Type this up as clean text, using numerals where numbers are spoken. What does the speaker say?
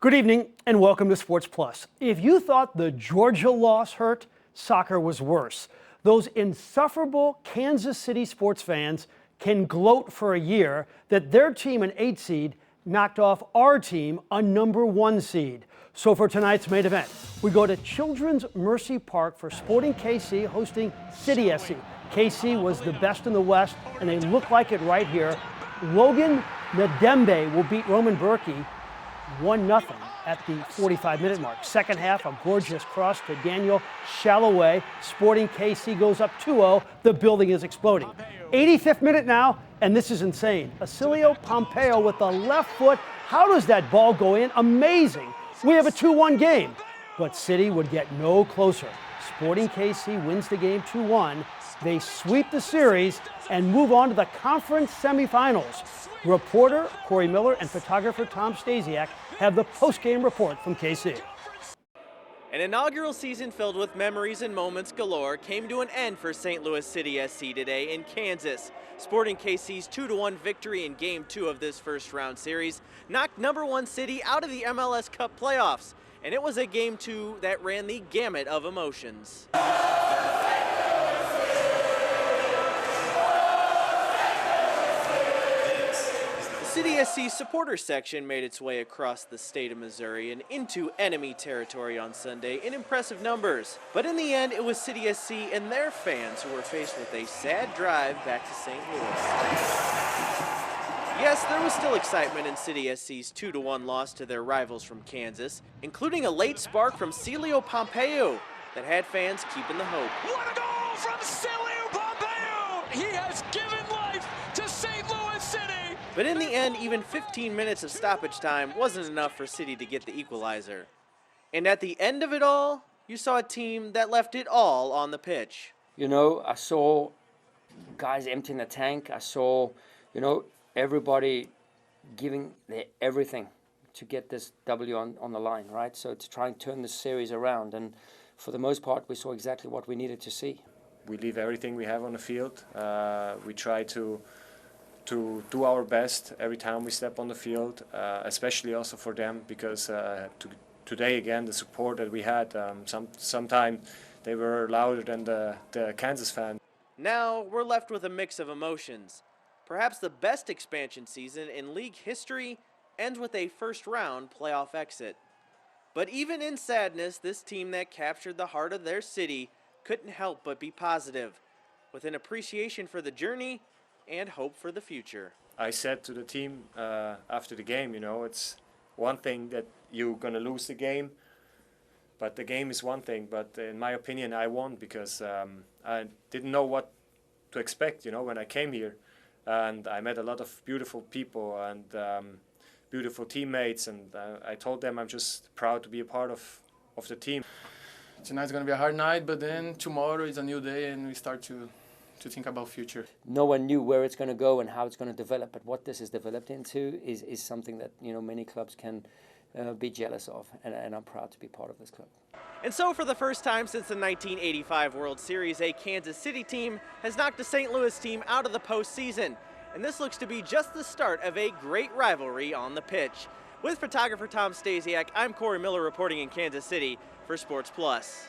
Good evening and welcome to Sports Plus. If you thought the Georgia loss hurt, soccer was worse. Those insufferable Kansas City sports fans can gloat for a year that their team, an 8 seed, knocked off our team, a number 1 seed. So for tonight's main event, we go to Children's Mercy Park for Sporting KC hosting City SC. KC was the best in the West, and they look like it right here. Logan Ndembe will beat Roman Berkey 1-0 at the 45-minute mark. Second half, a gorgeous cross to Daniel Shalloway. Sporting KC goes up 2-0. The building is exploding. 85th minute now, and this is insane. Acilio Pompeo with the left foot. How does that ball go in? Amazing. We have a 2-1 game. But City would get no closer. Sporting KC wins the game 2-1. They sweep the series and move on to the conference semifinals. Reporter Corey Miller and photographer Tom Stasiak have the post-game report from KC. An inaugural season filled with memories and moments galore came to an end for St. Louis City SC today in Kansas. Sporting KC's 2-1 victory in Game 2 of this first-round series knocked number 1 City out of the MLS Cup playoffs, and it was a Game 2 that ran the gamut of emotions. City SC supporter section made its way across the state of Missouri and into enemy territory on Sunday in impressive numbers. But in the end, it was City SC and their fans who were faced with a sad drive back to St. Louis. Yes, there was still excitement in City SC's 2-1 loss to their rivals from Kansas, including a late spark from Acilio Pompeo that had fans keeping the hope. What a goal from Acilio Pompeo! He has given life to St. Louis City! But in the end, even 15 minutes of stoppage time wasn't enough for City to get the equalizer. And at the end of it all, you saw a team that left it all on the pitch. You know, I saw guys emptying the tank. I saw, everybody giving their everything to get this W on the line, right? So to try and turn this series around. And for the most part, we saw exactly what we needed to see. We leave everything we have on the field. We try to do our best every time we step on the field, especially also for them, because today again the support that we had, sometimes they were louder than the Kansas fans. Now we're left with a mix of emotions. Perhaps the best expansion season in league history ends with a first-round playoff exit. But even in sadness, this team that captured the heart of their city couldn't help but be positive, with an appreciation for the journey and hope for the future. I said to the team after the game, it's one thing that you're going to lose the game, but the game is one thing. But in my opinion, I won because I didn't know what to expect, when I came here. And I met a lot of beautiful people and beautiful teammates, and I told them I'm just proud to be a part of the team. Tonight's going to be a hard night, but then tomorrow is a new day and we start to think about future. No one knew where it's going to go and how it's going to develop, but what this has developed into is something that many clubs can be jealous of, and I'm proud to be part of this club. And so for the first time since the 1985 World Series, a Kansas City team has knocked a St. Louis team out of the postseason. And this looks to be just the start of a great rivalry on the pitch. With photographer Tom Stasiak, I'm Corey Miller reporting in Kansas City for Sports Plus.